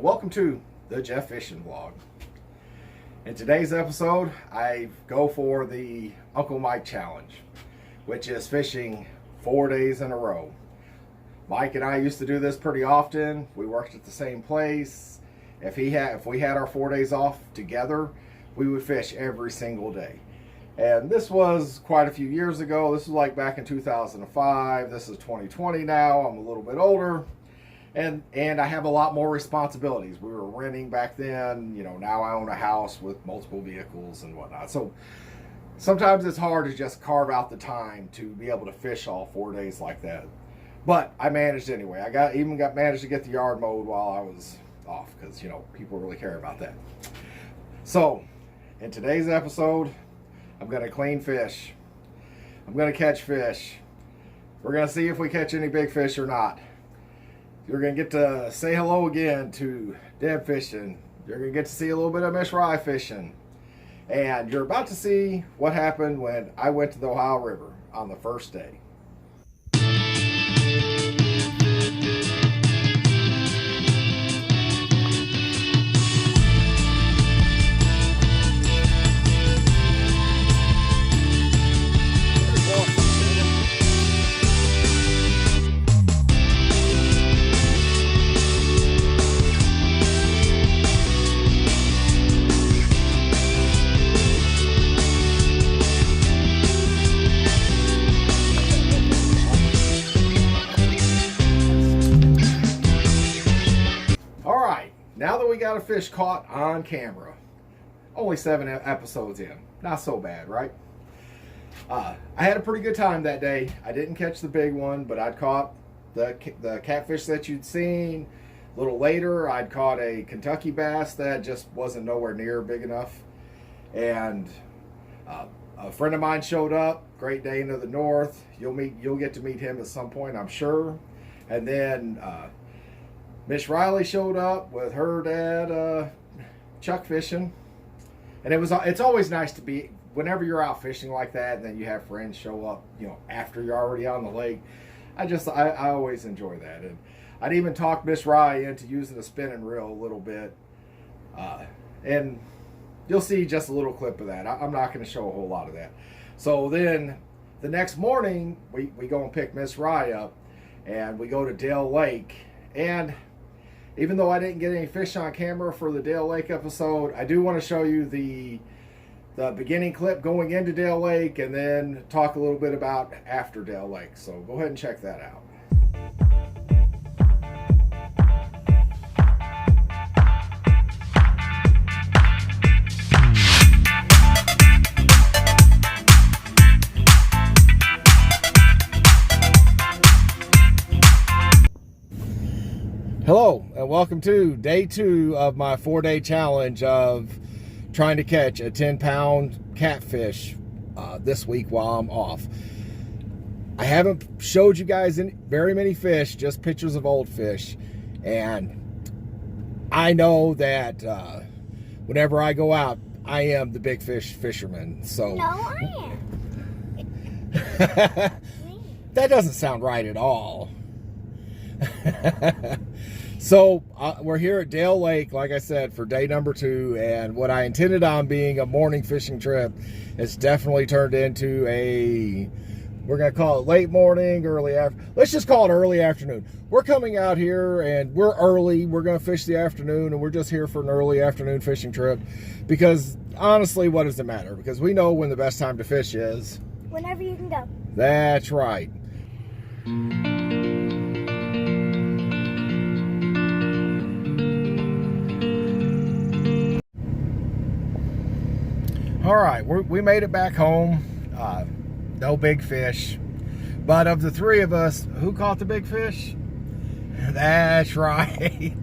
Welcome to the Jeff Fishing vlog. In today's episode, I go for the Uncle Mike challenge, which is fishing 4 days in a row. Mike and I used to do this pretty often. We worked at the same place. If we had our 4 days off together, we would fish every single day. And this was quite a few years ago. This was like back in 2005. This is 2020 now. I'm a little bit older. And I have a lot more responsibilities. We were renting back then. You know, now I own a house with multiple vehicles and whatnot. So sometimes it's hard to just carve out the time to be able to fish all 4 days like that. But I managed anyway. I managed to get the yard mowed while I was off, because, you know, people really care about that. So in today's episode, I'm going to clean fish. I'm going to catch fish. We're going to see if we catch any big fish or not. You're going to get to say hello again to Deb fishing. You're going to get to see a little bit of Miss Rye fishing. And you're about to see what happened when I went to the Ohio River on the first day. Now that we got a fish caught on camera, only 7 episodes in, not so bad, right? I had a pretty good time that day. I didn't catch the big one, but I'd caught the catfish that you'd seen. A little later, I'd caught a Kentucky bass that just wasn't nowhere near big enough. And a friend of mine showed up, Great Dane of the North. You'll get to meet him at some point, I'm sure. And then Miss Riley showed up with her dad, Chuck fishing, and it's always nice to be, whenever you're out fishing like that, and then you have friends show up, you know, after you're already on the lake. I always enjoy that, and I'd even talked Miss Rye into using a spinning reel a little bit, and you'll see just a little clip of that. I'm not going to show a whole lot of that. So then the next morning we go and pick Miss Rye up, and we go to Dale Lake. And even though I didn't get any fish on camera for the Dale Lake episode, I do want to show you the beginning clip going into Dale Lake, and then talk a little bit about after Dale Lake. So go ahead and check that out. Hello, and welcome to day 2 of my 4-day challenge of trying to catch a 10-pound catfish this week while I'm off. I haven't showed you guys very many fish, just pictures of old fish. And I know that whenever I go out, I am the big fish fisherman. So no, I am. That doesn't sound right at all. So we're here at Dale Lake, like I said, for day number 2, and what I intended on being a morning fishing trip has definitely turned into we're going to call it late morning, let's just call it early afternoon. We're coming out here and we're early. We're going to fish the afternoon, and we're just here for an early afternoon fishing trip because honestly, what does it matter? Because we know when the best time to fish is. Whenever you can go. That's right. All right, we made it back home. No big fish. But of the 3 of us, who caught the big fish? That's right.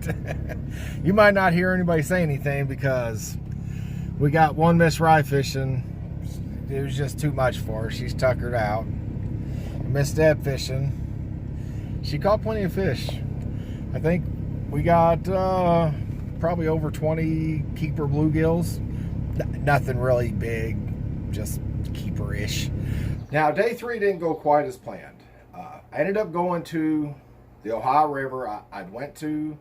You might not hear anybody say anything because we got one Miss Rye fishing. It was just too much for her. She's tuckered out. Miss Deb fishing. She caught plenty of fish. I think we got probably over 20 keeper bluegills. Nothing really big, just keeper-ish. Now, day 3 didn't go quite as planned. I ended up going to the Ohio River. I went to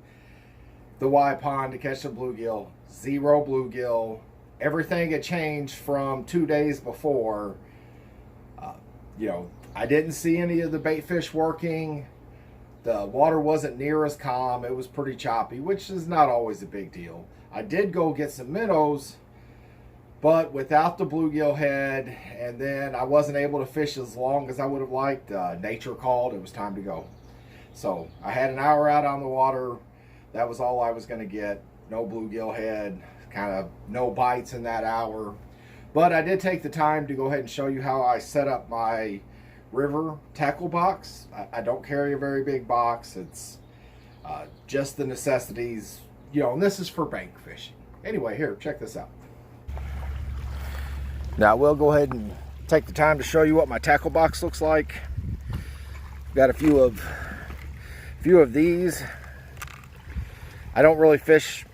the Y pond to catch the bluegill. Zero bluegill. Everything had changed from 2 days before. I didn't see any of the bait fish working. The water wasn't near as calm. It was pretty choppy, which is not always a big deal. I did go get some minnows, but without the bluegill head, and then I wasn't able to fish as long as I would have liked. Nature called. It was time to go. So I had an hour out on the water. That was all I was going to get. No bluegill head, kind of no bites in that hour. But I did take the time to go ahead and show you how I set up my river tackle box. I don't carry a very big box. It's just the necessities, and this is for bank fishing. Anyway, here, check this out. Now we'll go ahead and take the time to show you what my tackle box looks like. Got a few of these. I don't really fish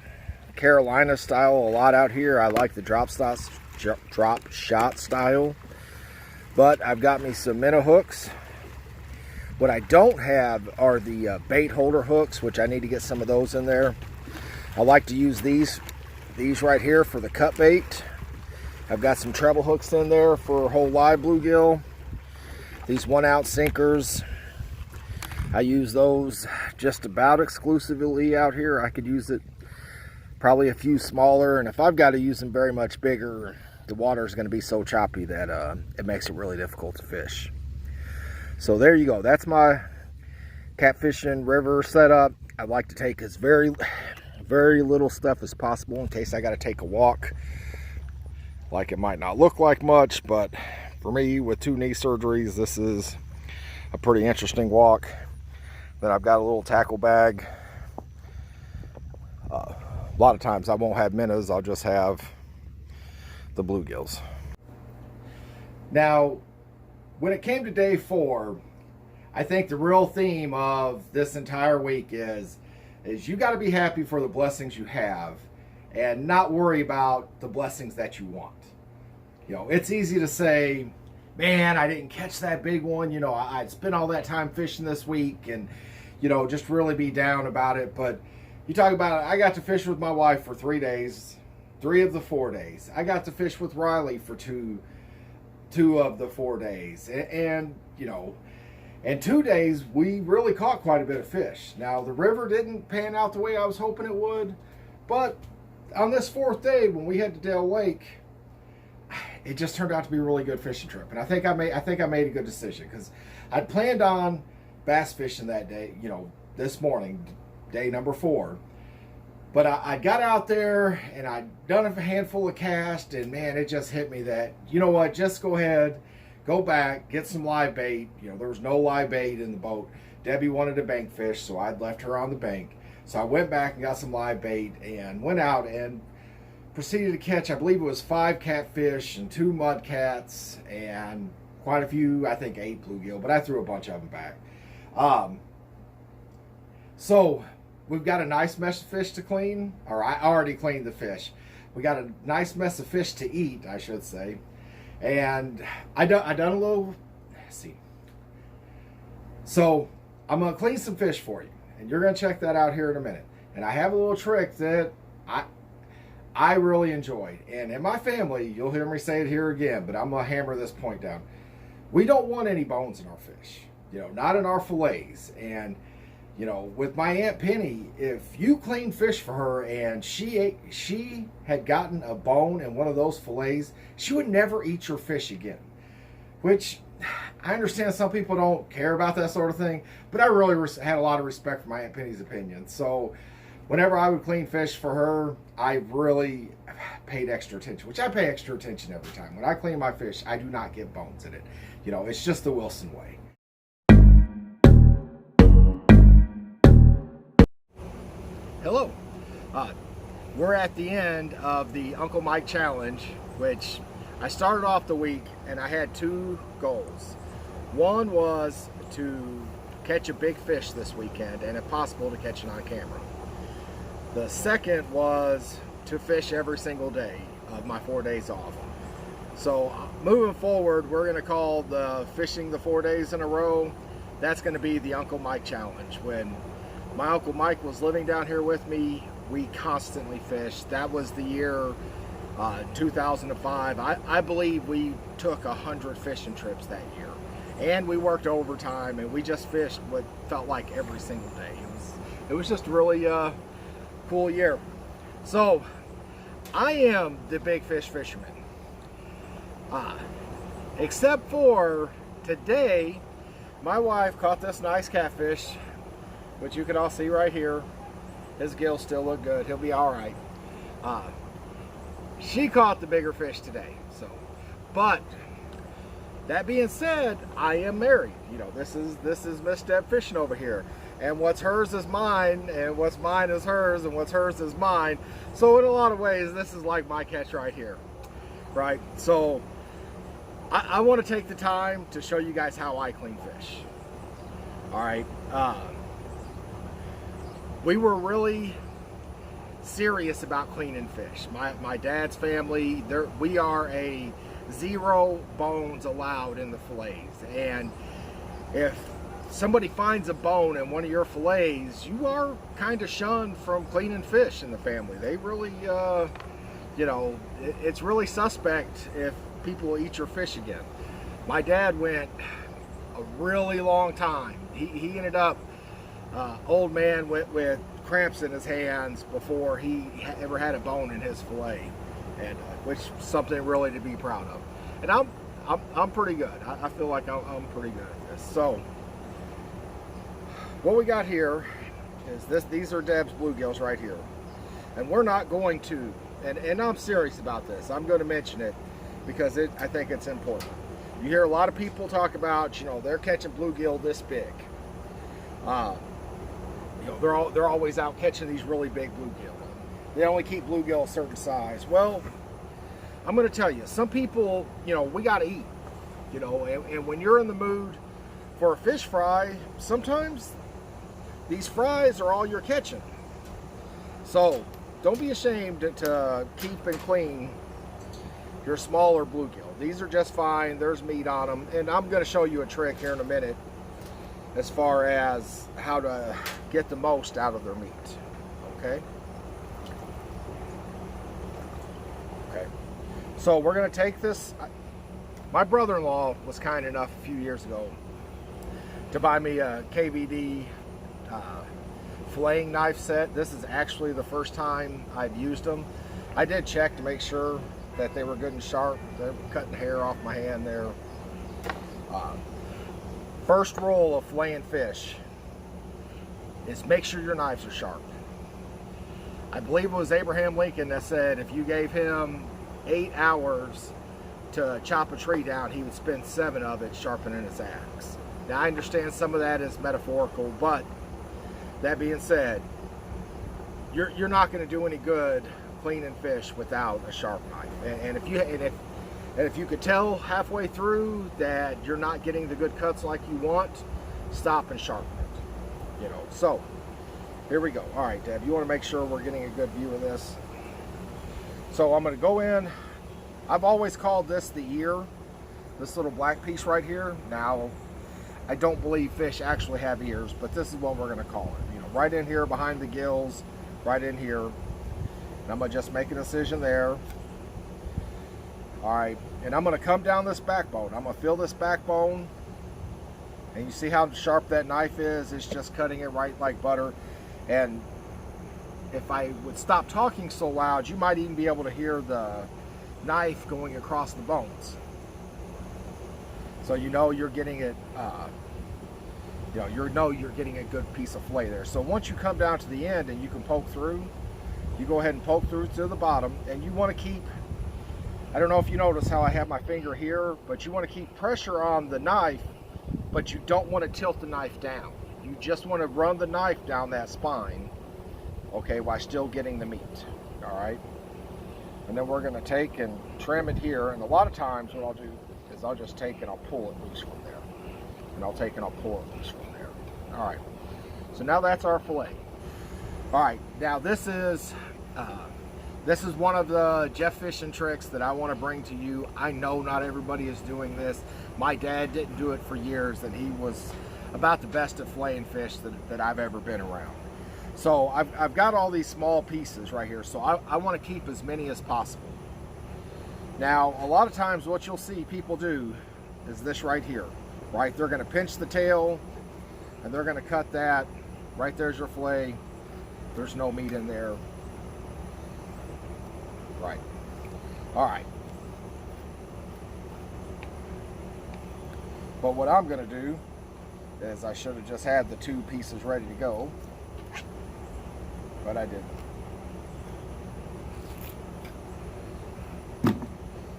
Carolina style a lot out here. I like the drop shot style. But I've got me some minnow hooks. What I don't have are the bait holder hooks, which I need to get some of those in there. I like to use these right here for the cut bait. I've got some treble hooks in there for whole live bluegill. These 1 ounce sinkers, I use those just about exclusively out here. I could use it probably a few smaller, and if I've got to use them very much bigger, the water is going to be so choppy that it makes it really difficult to fish. So there you go. That's my catfishing river setup. I like to take as very little stuff as possible in case I got to take a walk. Like, it might not look like much, but for me with 2 knee surgeries, this is a pretty interesting walk. Then I've got a little tackle bag. A lot of times I won't have minnows. I'll just have the bluegills. Now, when it came to day 4, I think the real theme of this entire week is you got to be happy for the blessings you have and not worry about the blessings that you want. It's easy to say, man, I didn't catch that big one. I spent all that time fishing this week and, just really be down about it. But you talk about it, I got to fish with my wife for 3 days. 3 of the 4 days. I got to fish with Riley for two of the 4 days. And in 2 days, we really caught quite a bit of fish. Now, the river didn't pan out the way I was hoping it would. But on this 4th day, when we head to Dale Lake, it just turned out to be a really good fishing trip. And I think I made a good decision, because I'd planned on bass fishing that day, this morning, day number 4. But I got out there and I'd done a handful of casts, and man, it just hit me that, you know what, just go ahead, go back, get some live bait. There was no live bait in the boat. Debbie wanted to bank fish, so I'd left her on the bank. So I went back and got some live bait and went out and proceeded to catch, I believe it was 5 catfish and 2 mudcats and quite a few, I think 8 bluegill, but I threw a bunch of them back. So we've got a nice mess of fish to clean, or I already cleaned the fish. We got a nice mess of fish to eat, I should say. And I done a little, let's see. So I'm going to clean some fish for you, and you're going to check that out here in a minute. And I have a little trick that I really enjoyed. And in my family, you'll hear me say it here again, but I'm going to hammer this point down. We don't want any bones in our fish, not in our fillets. And with my Aunt Penny, if you clean fish for her and she had gotten a bone in one of those fillets, she would never eat your fish again. Which, I understand some people don't care about that sort of thing, but I really had a lot of respect for my Aunt Penny's opinion. So whenever I would clean fish for her, I really paid extra attention, which I pay extra attention every time. When I clean my fish, I do not get bones in it. It's just the Wilson way. Hello. We're at the end of the Uncle Mike Challenge, which I started off the week and I had 2 goals. One was to catch a big fish this weekend, and if possible to catch it on camera. The second was to fish every single day of my 4 days off. So moving forward, we're going to call the fishing the 4 days in a row, that's going to be the Uncle Mike Challenge. When my Uncle Mike was living down here with me, we constantly fished. That was the year 2005. I believe we took 100 fishing trips that year, and we worked overtime, and we just fished what felt like every single day. It was just a really cool year. So I am the big fish fisherman, except for today. My wife caught this nice catfish, which you can all see right here. His gills still look good. He'll be all right. She caught the bigger fish today. So, but that being said, I am married. You know, this is Miss Deb fishing over here, and what's hers is mine, and what's mine is hers, and what's hers is mine. So in a lot of ways, this is like my catch right here, right? So I want to take the time to show you guys how I clean fish. All right. We were really serious about cleaning fish. My dad's family, we are a 0 bones allowed in the fillets. And if somebody finds a bone in one of your fillets, you are kind of shunned from cleaning fish in the family. They really, you know, it's really suspect if people eat your fish again. My dad went a really long time. He ended up, old man with cramps in his hands before he ever had a bone in his fillet, and which is something really to be proud of. And I'm pretty good. I feel like I'm pretty good at this. So what we got here is this. These are Deb's bluegills right here, and we're not going to. And I'm serious about this. I'm going to mention it because I think it's important. You hear a lot of people talk about, you know, they're catching bluegill this big. You know, they're always out catching these really big bluegill. They only keep bluegill a certain size. Well, I'm going to tell you, some people, you know, we got to eat. You know, and when you're in the mood for a fish fry, sometimes these fries are all you're catching. So don't be ashamed to keep and clean your smaller bluegill. These are just fine. There's meat on them, and I'm going to show you a trick here in a minute as far as how to get the most out of their meat. Okay. So we're going to take this. My brother-in-law was kind enough a few years ago to buy me a KVD filleting knife set. This is actually the first time I've used them. I did check to make sure that they were good and sharp. They're cutting hair off my hand there. First rule of filleting fish is make sure your knives are sharp. I believe it was Abraham Lincoln that said if you gave him 8 hours to chop a tree down, he would spend 7 of it sharpening his axe. Now I understand some of that is metaphorical, but that being said, you're not going to do any good cleaning fish without a sharp knife. And if you could tell halfway through that you're not getting the good cuts like you want, stop and sharpen it. You know. So here we go. All right, Deb, you want to make sure we're getting a good view of this. So I'm going to go in. I've always called this the ear, this little black piece right here. Now, I don't believe fish actually have ears, but this is what we're going to call it. You know, right in here behind the gills, right in here. And I'm going to just make a incision there. All right, and I'm going to come down this backbone. I'm going to feel this backbone. And you see how sharp that knife is? It's just cutting it right like butter. And if I would stop talking so loud, you might even be able to hear the knife going across the bones. So you know you're getting it, you're getting a good piece of fillet there. So once you come down to the end and you can poke through, you go ahead and poke through to the bottom, and you want to keep, I don't know if you notice how I have my finger here, but you want to keep pressure on the knife, but you don't want to tilt the knife down. You just want to run the knife down that spine, okay, while still getting the meat. All right, and then we're going to take and trim it here. And a lot of times what I'll do is I'll just take and I'll pull it loose from there, and I'll take and I'll pull it loose from there. All right, so now that's our fillet. All right, now this is one of the Jeff fishing tricks that I want to bring to you. I know not everybody is doing this. My dad didn't do it for years, and he was about the best at filleting fish that I've ever been around. So I've got all these small pieces right here, so I want to keep as many as possible. Now, a lot of times what you'll see people do is this right here, right? They're going to pinch the tail and they're going to cut that. Right there's your fillet. There's no meat in there. Right. All right. But what I'm going to do is I should have just had the 2 pieces ready to go, but I didn't.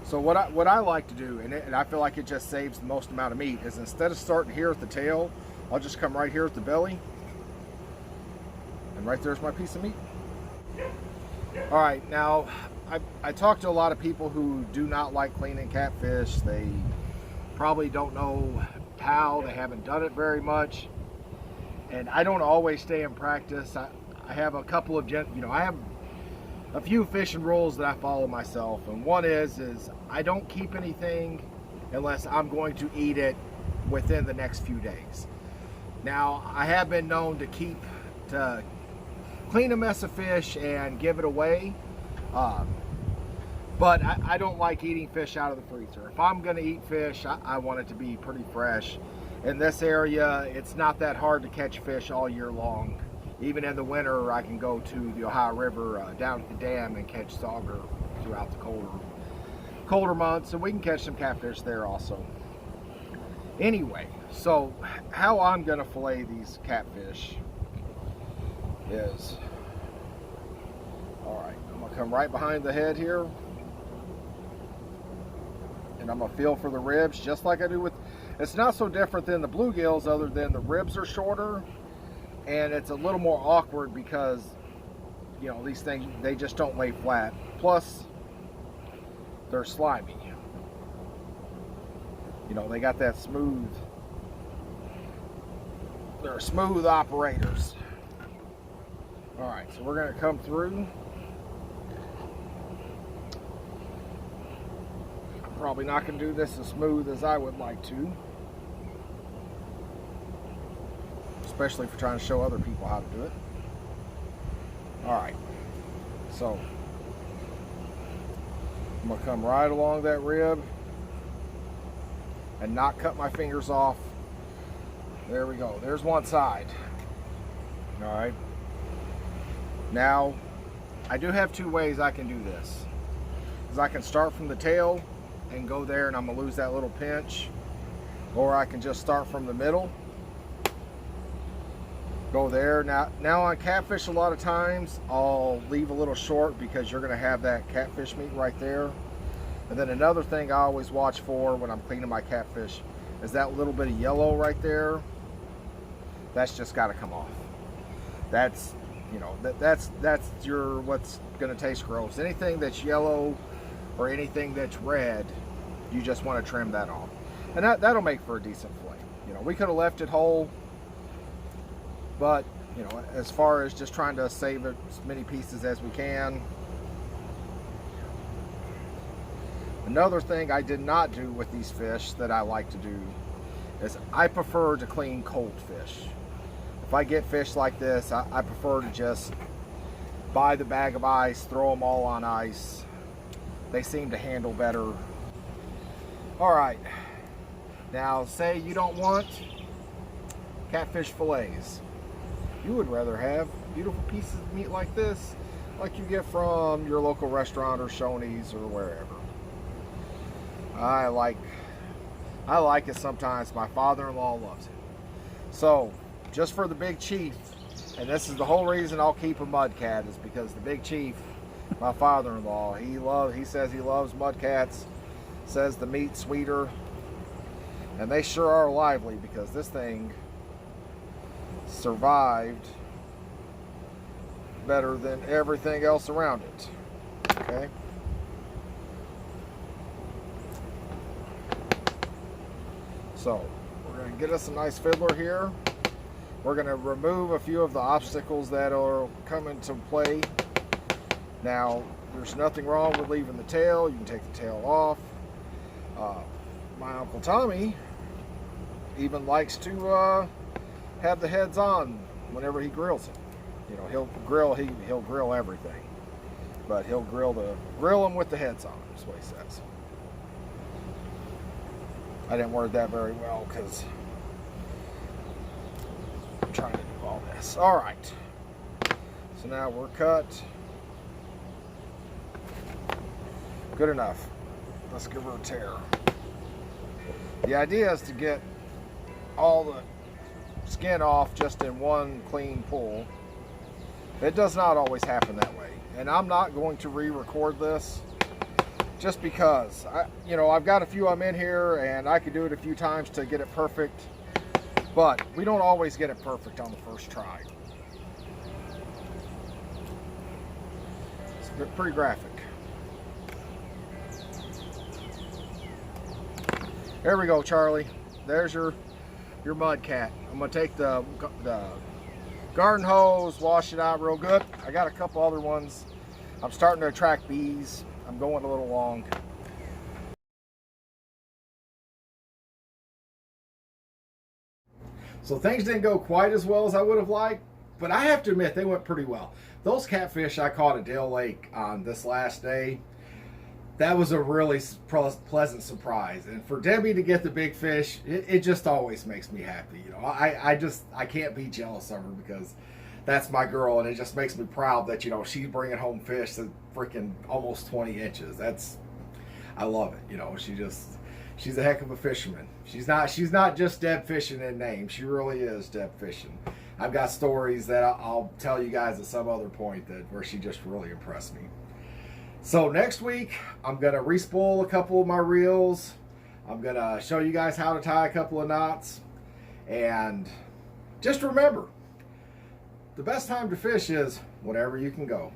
So what I like to do, and I feel like it just saves the most amount of meat, is instead of starting here at the tail, I'll just come right here at the belly, and right there's my piece of meat. All right, now I talk to a lot of people who do not like cleaning catfish. They probably don't know how, they haven't done it very much, and I don't always stay in practice. I have a couple of, I have a few fishing rules that I follow myself, and one is I don't keep anything unless I'm going to eat it within the next few days. Now, I have been known to clean a mess of fish and give it away, but I don't like eating fish out of the freezer. If I'm going to eat fish, I want it to be pretty fresh. In this area, it's not that hard to catch fish all year long. Even in the winter, I can go to the Ohio River down at the dam and catch sauger throughout the colder months, and we can catch some catfish there also. Anyway, so how I'm going to fillet these catfish is, all right, I'm going to come right behind the head here, and I'm going to feel for the ribs just like I do with, it's not so different than the bluegills other than the ribs are shorter. And it's a little more awkward because, you know, these things, they just don't lay flat. Plus, they're slimy. You know, they got that smooth, they're smooth operators. All right, so we're going to come through. Probably not going to do this as smooth as I would like to, especially for trying to show other people how to do it. All right, so I'm gonna come right along that rib and not cut my fingers off. There we go, there's one side. All right, now I do have 2 ways I can do this. Is I can start from the tail and go there and I'm gonna lose that little pinch, or I can just start from the middle, go there. Now on catfish, a lot of times I'll leave a little short because you're going to have that catfish meat right there. And then another thing I always watch for when I'm cleaning my catfish is that little bit of yellow right there. That's just got to come off. That's, you know, that's your, what's going to taste gross. Anything that's yellow or anything that's red, you just want to trim that off, and that'll make for a decent fillet. You know, we could have left it whole, but, you know, as far as just trying to save as many pieces as we can. Another thing I did not do with these fish that I like to do is I prefer to clean cold fish. If I get fish like this, I prefer to just buy the bag of ice, throw them all on ice. They seem to handle better. All right, now say you don't want catfish fillets. You would rather have beautiful pieces of meat like this, like you get from your local restaurant or Shoney's or wherever. I like it sometimes. My father-in-law loves it. So, just for the big chief, and this is the whole reason I'll keep a mud cat, is because the big chief, my father-in-law, he says he loves mud cats, says the meat's sweeter, and they sure are lively because this thing survived better than everything else around it. Okay. So we're going to get us a nice fiddler here. We're going to remove a few of the obstacles that are come into play. Now, there's nothing wrong with leaving the tail. You can take the tail off. My Uncle Tommy even likes to have the heads on whenever he grills it. You know, he'll grill everything, but he'll grill them with the heads on. Is what he says. I didn't word that very well because I'm trying to do all this. All right. So now we're cut. Good enough. Let's give her a tear. The idea is to get all the skin off just in one clean pull. It does not always happen that way. And I'm not going to re-record this just because I've got a few I'm in here and I could do it a few times to get it perfect. But we don't always get it perfect on the first try. It's pretty graphic. There we go, Charlie. There's your mud cat. I'm gonna take the garden hose, wash it out real good. I got a couple other ones. I'm starting to attract bees. I'm going a little long. So things didn't go quite as well as I would have liked, but I have to admit they went pretty well. Those catfish I caught at Dale Lake on this last day, that was a really pleasant surprise. And for Debbie to get the big fish, it just always makes me happy. You know, I can't be jealous of her because that's my girl, and it just makes me proud that, you know, she's bringing home fish that freaking almost 20 inches. I love it. You know, she's a heck of a fisherman. She's not just Deb Fishing in name. She really is Deb Fishing. I've got stories that I'll tell you guys at some other point where she just really impressed me. So next week, I'm going to respool a couple of my reels. I'm going to show you guys how to tie a couple of knots. And just remember, the best time to fish is whenever you can go.